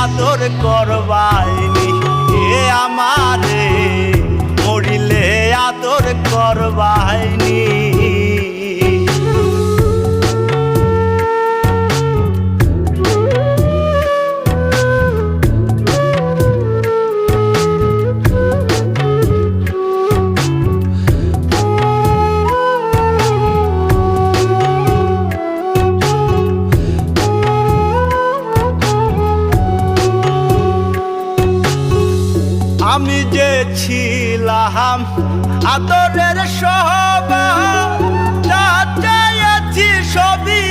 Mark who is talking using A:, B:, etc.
A: আদর করবাইনি, এ আমারে মরিলে আদর করবাইনি। আমি যে ছিলাম আদরের সহবা, যা চাইছি সবই